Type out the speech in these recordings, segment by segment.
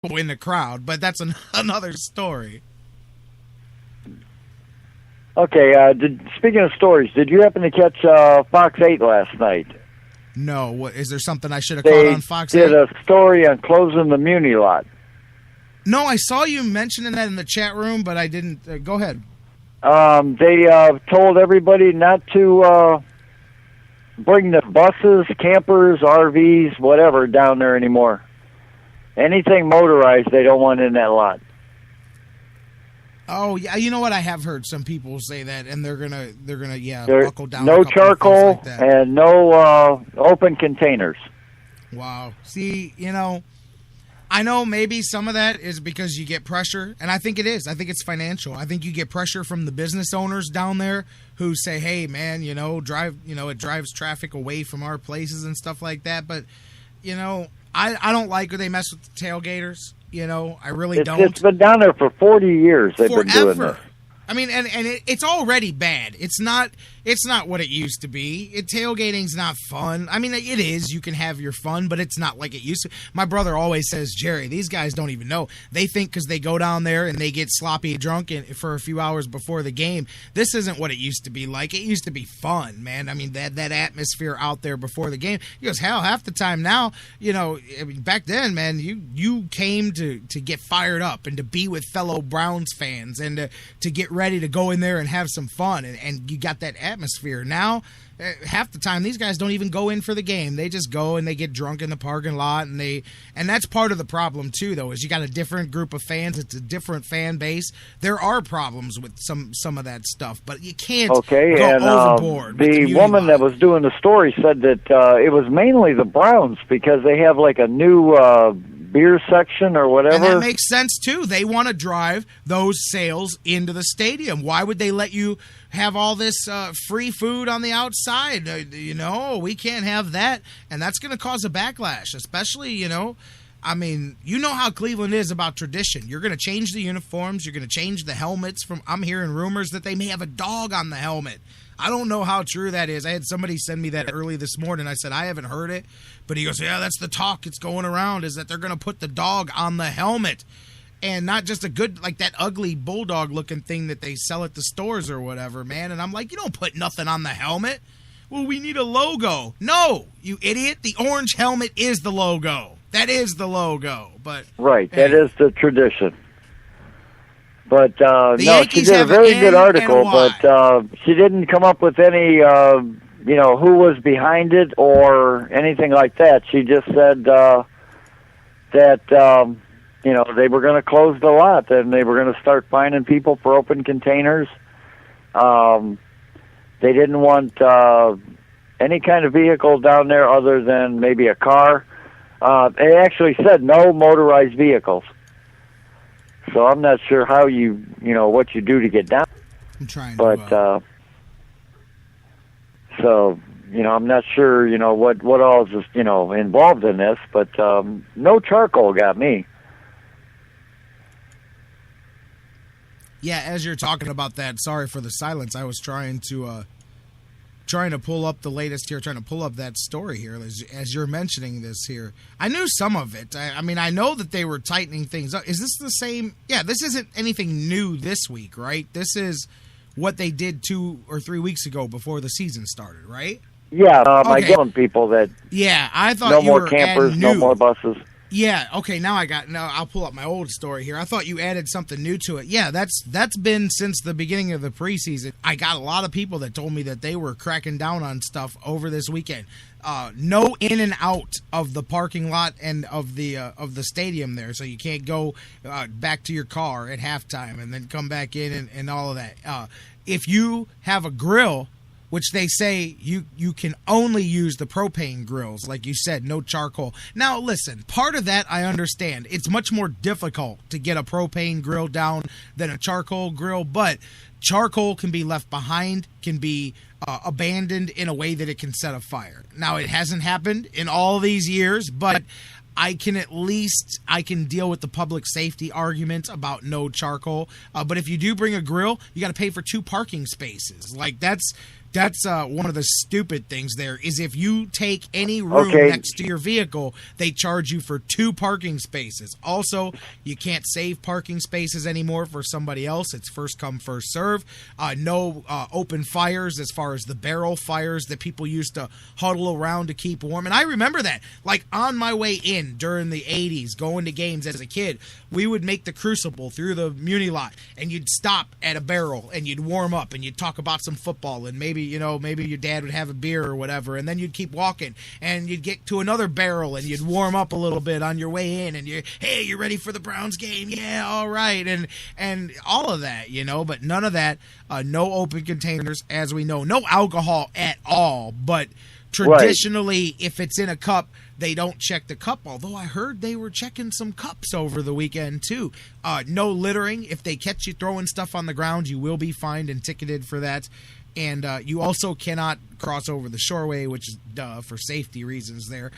in the crowd, but that's another story. Okay, speaking of stories, did you happen to catch Fox 8 last night? No. What, is there something I should have caught on Fox 8? They did a story on closing the Muni lot. No, I saw you mentioning that in the chat room, but I didn't. Go ahead. They told everybody not to bring the buses, campers, RVs, whatever, down there anymore. Anything motorized, they don't want in that lot. Oh yeah, you know what? I have heard some people say that, and they're gonna buckle down. No charcoal like that. And no open containers. Wow. See, I know maybe some of that is because you get pressure, and I think it is. I think it's financial. I think you get pressure from the business owners down there who say, "Hey, man, it drives traffic away from our places and stuff like that." But I don't like when they mess with the tailgaters. I really don't. It's been down there for 40 years. They've been doing this. I mean, and it's already bad. It's not what it used to be. Tailgating's not fun. I mean, it is. You can have your fun, but it's not like it used to. My brother always says, Jerry, these guys don't even know. They think because they go down there and they get sloppy drunk for a few hours before the game, this isn't what it used to be like. It used to be fun, man. I mean, that atmosphere out there before the game. He goes, hell, half the time now, back then, man, you came to get fired up and to be with fellow Browns fans and to get ready to go in there and have some fun, and you got that atmosphere. Now, half the time, these guys don't even go in for the game. They just go and they get drunk in the parking lot, and that's part of the problem too, though, is you got a different group of fans. It's a different fan base. There are problems with some of that stuff, but you can't go overboard. The woman that was doing the story said that it was mainly the Browns because they have like a new beer section or whatever. And that makes sense, too. They want to drive those sales into the stadium. Why would they let you have all this free food on the outside? We can't have that. And that's going to cause a backlash, especially, I mean, how Cleveland is about tradition. You're going to change the uniforms. You're going to change the helmets. I'm hearing rumors that they may have a dog on the helmet. I don't know how true that is. I had somebody send me that early this morning. I said, I haven't heard it. But he goes, yeah, that's the talk. It's going around is that they're going to put the dog on the helmet. And not just a good, like that ugly bulldog-looking thing that they sell at the stores or whatever, man. And I'm like, you don't put nothing on the helmet. Well, we need a logo. No, you idiot. The orange helmet is the logo. That is the logo. But right, that is the tradition. But no, she did a have very good article, but she didn't come up with any, who was behind it or anything like that. She just said that, they were going to close the lot and they were going to start finding people for open containers. They didn't want any kind of vehicle down there other than maybe a car. They actually said no motorized vehicles. So I'm not sure how what you do to get down. I'm trying to. I'm not sure, what all is, involved in this, but no charcoal got me. Yeah, as you're talking about that, sorry for the silence. I was trying to pull up the latest here, trying to pull up that story here as you're mentioning this here. I knew some of it. I mean, I know that they were tightening things up. Is this the same? Yeah, this isn't anything new this week, right? This is what they did 2 or 3 weeks ago before the season started, right? Yeah, I telling people that. Yeah, I thought no more campers, no more buses. Yeah, okay, now I'll pull up my old story here. I thought you added something new to it. Yeah, that's been since the beginning of the preseason. I got a lot of people that told me that they were cracking down on stuff over this weekend. No in and out of the parking lot and of the stadium there, so you can't go back to your car at halftime and then come back in and all of that. If you have a grill, which they say you can only use the propane grills, like you said, no charcoal. Now, listen, part of that I understand. It's much more difficult to get a propane grill down than a charcoal grill, but charcoal can be left behind, can be abandoned in a way that it can set a fire. Now, it hasn't happened in all these years, but I can deal with the public safety argument about no charcoal. But if you do bring a grill, you got to pay for 2 parking spaces. Like, that's That's one of the stupid things there is if you take any room next to your vehicle, they charge you for 2 parking spaces. Also, you can't save parking spaces anymore for somebody else. It's first come, first serve. No open fires as far as the barrel fires that people used to huddle around to keep warm. And I remember that. Like on my way in during the 80s, going to games as a kid, we would make the crucible through the Muni lot, and you'd stop at a barrel, and you'd warm up, and you'd talk about some football, and maybe your dad would have a beer or whatever, and then you'd keep walking, and you'd get to another barrel, and you'd warm up a little bit on your way in, and you ready for the Browns game? Yeah, all right, and all of that, but none of that, no open containers, as we know, no alcohol at all, but traditionally, if it's in a cup, they don't check the cup, although I heard they were checking some cups over the weekend, too. No littering. If they catch you throwing stuff on the ground, you will be fined and ticketed for that. And you also cannot cross over the shoreway, which is for safety reasons there.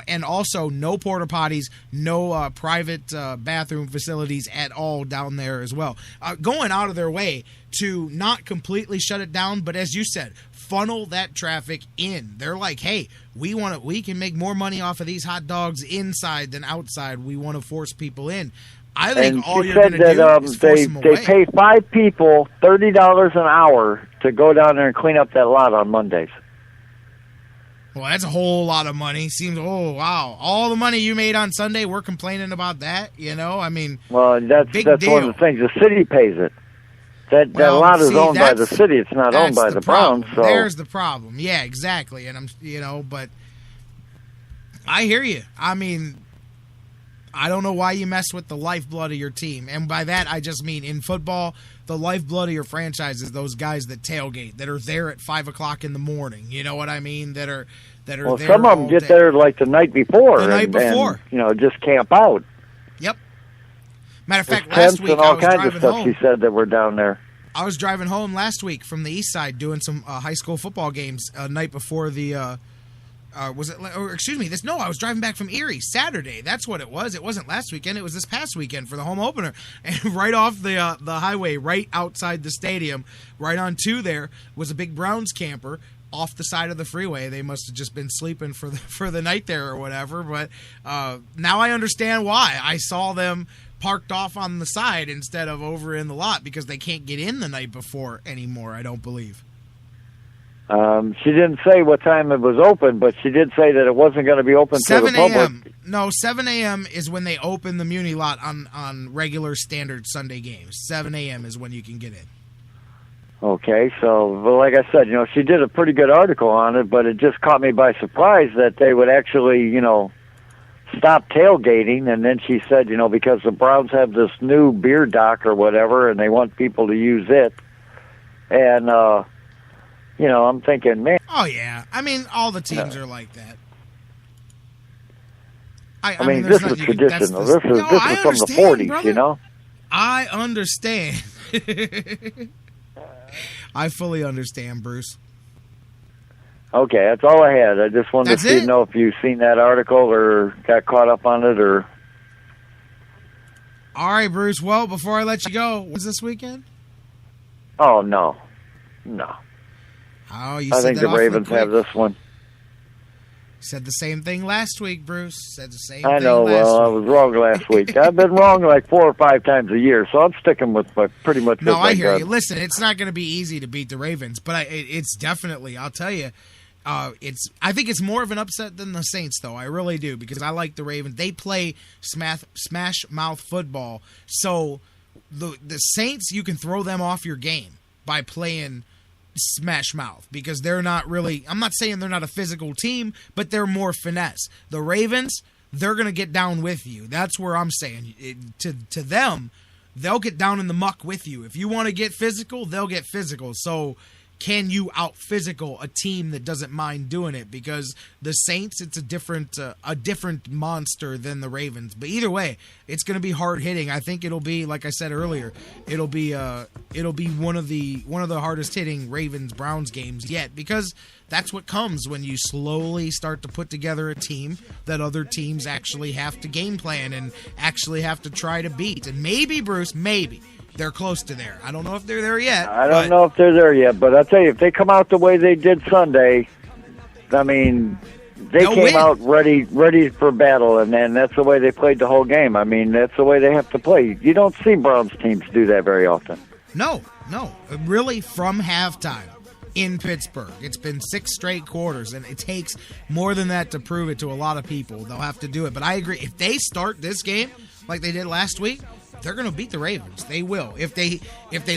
And also no porta potties, no private bathroom facilities at all down there as well. Going out of their way to not completely shut it down, but as you said, funnel that traffic in. They're like, hey, we can make more money off of these hot dogs inside than outside. We want to force people in. I think all you're going to do is force them away. They pay 5 people $30 an hour to go down there and clean up that lot on Mondays. Well, that's a whole lot of money. Seems, oh, wow. All the money you made on Sunday, we're complaining about that, I mean, well, that's one of the things. The city pays it. That lot is owned by the city. It's not owned by the Browns. So there's the problem. Yeah, exactly. And but I hear you. I mean, I don't know why you mess with the lifeblood of your team. And by that, I just mean in football, the lifeblood of your franchise is those guys that tailgate, that are there at 5 o'clock in the morning. You know what I mean? That are well, there some of them get there like the night before. And, just camp out. Yep. Matter of fact, last week and all I was kinds driving of stuff home. She said that were down there. I was driving home last week from the east side doing some high school football games night before the I was driving back from Erie Saturday. That's what it was. It wasn't last weekend. It was this past weekend for the home opener. And right off the highway, right outside the stadium, right on 2 there, was a big Browns camper off the side of the freeway. They must have just been sleeping for the night there or whatever. But now I understand why. I saw them parked off on the side instead of over in the lot because they can't get in the night before anymore, I don't believe. She didn't say what time it was open, but she did say that it wasn't going to be open to the public. 7 a.m. No, 7 a.m. is when they open the Muni lot on regular standard Sunday games. 7 a.m. is when you can get in. Okay, so like I said, she did a pretty good article on it, but it just caught me by surprise that they would actually, stop tailgating. And then she said, because the Browns have this new beer dock or whatever, and they want people to use it. And, I'm thinking, man. Oh, yeah. I mean, all the teams are like that. I mean, this is traditional. This is from the 40s, brother. I understand. I fully understand, Bruce. Okay, that's all I had. I just wanted to know if you've seen that article or got caught up on it or... All right, Bruce. Well, before I let you go, what's this weekend? Oh, no. Oh, you I said think that the Ravens have this one. Said the same thing last week, Bruce. Said the same I thing know. last Well, week. I was wrong last week. I've been wrong like 4 or 5 times a year, so I'm sticking with pretty much. No, I hear you. Listen, it's not going to be easy to beat the Ravens, but it's definitely. I'll tell you, I think it's more of an upset than the Saints, though. I really do, because I like the Ravens. They play smash mouth football, so the Saints, you can throw them off your game by playing smash mouth, because they're not really, I'm not saying they're not a physical team, but they're more finesse. The Ravens, they're going to get down with you. That's where I'm saying. To them, they'll get down in the muck with you. If you want to get physical, they'll get physical. So can you out-physical a team that doesn't mind doing it? Because the Saints, it's a different monster than the Ravens. But either way, it's going to be hard-hitting. I think it'll be, like I said earlier, it'll be one of the hardest-hitting Ravens-Browns games yet, because that's what comes when you slowly start to put together a team that other teams actually have to game plan and actually have to try to beat. And maybe, Bruce, maybe they're close to there. I don't know if they're there yet. I don't know if they're there yet, but I'll tell you, if they come out the way they did Sunday, I mean, they came out ready for battle, and that's the way they played the whole game. I mean, that's the way they have to play. You don't see Browns teams do that very often. No. Really, from halftime in Pittsburgh, it's been 6 straight quarters, and it takes more than that to prove it to a lot of people. They'll have to do it. But I agree. If they start this game like they did last week, they're going to beat the Ravens. They will. If they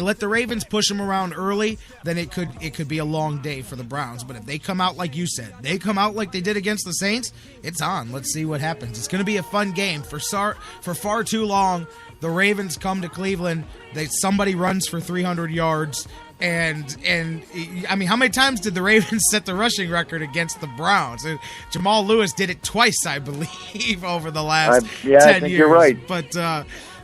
let the Ravens push them around early, then it could be a long day for the Browns. But if they come out like you said, they come out like they did against the Saints, it's on. Let's see what happens. It's going to be a fun game. For far too long, the Ravens come to Cleveland. Somebody runs for 300 yards. And I mean, how many times did the Ravens set the rushing record against the Browns? And Jamal Lewis did it twice, I believe, over the last 10 years. I think you're right.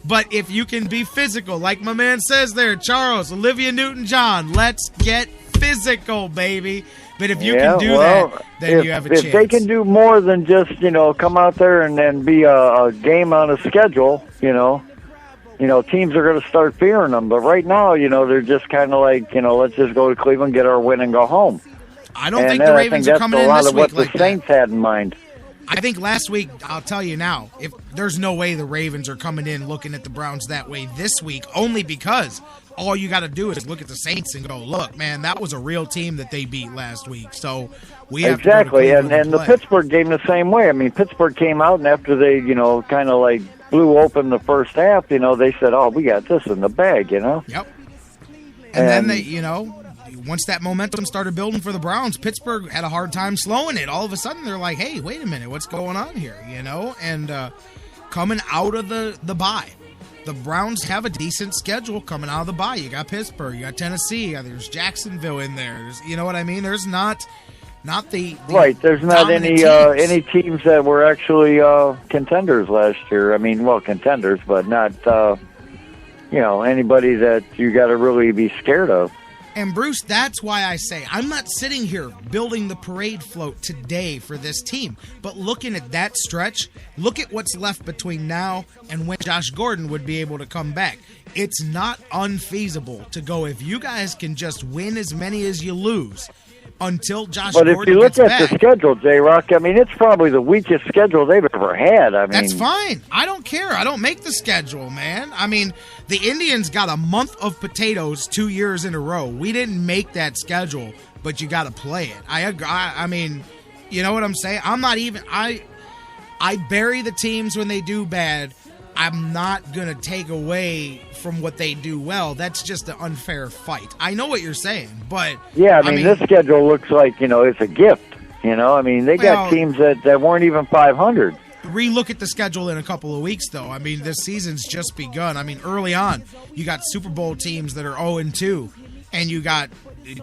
But if you can be physical, like my man says there, Charles, Olivia Newton-John, let's get physical, baby. But if you can do that, then you have a chance. If they can do more than just, come out there and then be a game on a schedule, teams are going to start fearing them. But right now, they're just kind of like, let's just go to Cleveland, get our win, and go home. I don't think the Ravens are coming in this week like that. That's a lot of what the Saints had in mind. I think last week, I'll tell you now, if there's no way the Ravens are coming in looking at the Browns that way this week, only because all you got to do is look at the Saints and go, look, man, that was a real team that they beat last week. So we have exactly, to and the Pittsburgh game the same way. I mean, Pittsburgh came out, and after they, kind of like blew open the first half, they said, oh, we got this in the bag, Yep. And then they, once that momentum started building for the Browns, Pittsburgh had a hard time slowing it. All of a sudden, they're like, hey, wait a minute, what's going on here, And coming out of the bye, the Browns have a decent schedule coming out of the bye. You got Pittsburgh, you got Tennessee, there's Jacksonville in there. You know what I mean? There's not the right. There's not any teams that were actually contenders last year. I mean, well, contenders, but not anybody that you got to really be scared of. And Bruce, that's why I say I'm not sitting here building the parade float today for this team. But looking at that stretch, look at what's left between now and when Josh Gordon would be able to come back. It's not unfeasible to go, if you guys can just win as many as you lose until Josh Gordon gets back. But if you look at the schedule, J-Rock, I mean, it's probably the weakest schedule they've ever had. I mean, that's fine. I don't care. I don't make the schedule, man. I mean, the Indians got a month of potatoes 2 years in a row. We didn't make that schedule, but you got to play it. I mean, you know what I'm saying? I'm not even – I bury the teams when they do bad. I'm not going to take away from what they do well. That's just an unfair fight. I know what you're saying, but... Yeah, I mean this schedule looks like, it's a gift. I mean, they got teams that weren't even 500. Relook at the schedule in a couple of weeks, though. I mean, this season's just begun. I mean, early on, you got Super Bowl teams that are 0-2, and you got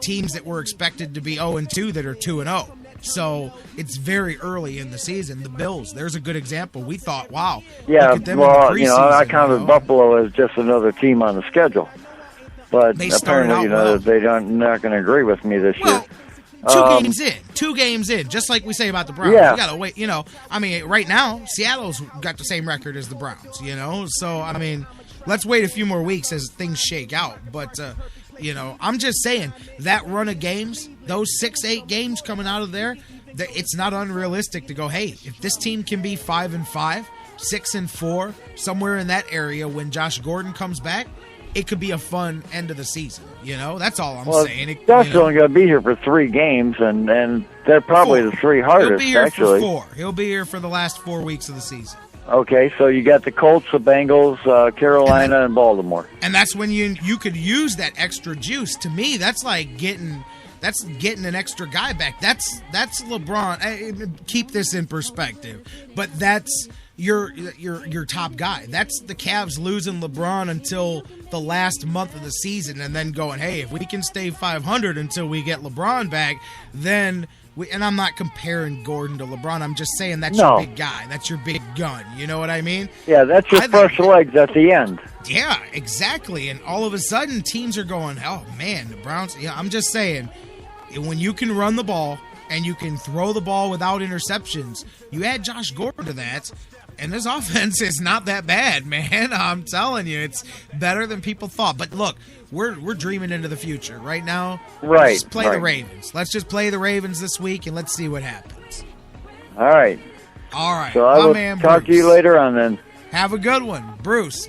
teams that were expected to be 0-2 that are 2-0. So it's very early in the season. The Bills, there's a good example. We thought, wow, yeah, look at them in the preseason, I counted Buffalo as just another team on the schedule. But they apparently, they're not going to agree with me this year. Two games in, just like we say about the Browns. Yeah. You got to wait, I mean, right now, Seattle's got the same record as the Browns, So, I mean, let's wait a few more weeks as things shake out. But, I'm just saying that run of games, those 6-8 games coming out of there, it's not unrealistic to go, hey, if this team can be 5-5, 6-4, somewhere in that area when Josh Gordon comes back, it could be a fun end of the season. That's all I'm saying. Josh's only going to be here for 3 games, and they're probably the 3 hardest. He'll be here actually. for 4. He'll be here for the last 4 weeks of the season. Okay, so you got the Colts, the Bengals, Carolina, and Baltimore. And that's when you could use that extra juice. To me, that's like getting an extra guy back. That's LeBron. Keep this in perspective. But that's your top guy. That's the Cavs losing LeBron until the last month of the season and then going, hey, if we can stay 500 until we get LeBron back, then and I'm not comparing Gordon to LeBron. I'm just saying that's your big guy. That's your big gun. You know what I mean? Yeah, that's your fresh legs at the end. Yeah, exactly. And all of a sudden, teams are going, oh, man, the Browns. Yeah, I'm just saying, when you can run the ball and you can throw the ball without interceptions, you add Josh Gordon to that, And this offense is not that bad, man. I'm telling you, it's better than people thought. But look, we're dreaming into the future right now. Right. Let's just play the Ravens. Let's just play the Ravens this week, and let's see what happens. All right. All right. So I will man, talk to you Bruce. later on then. Have a good one, Bruce.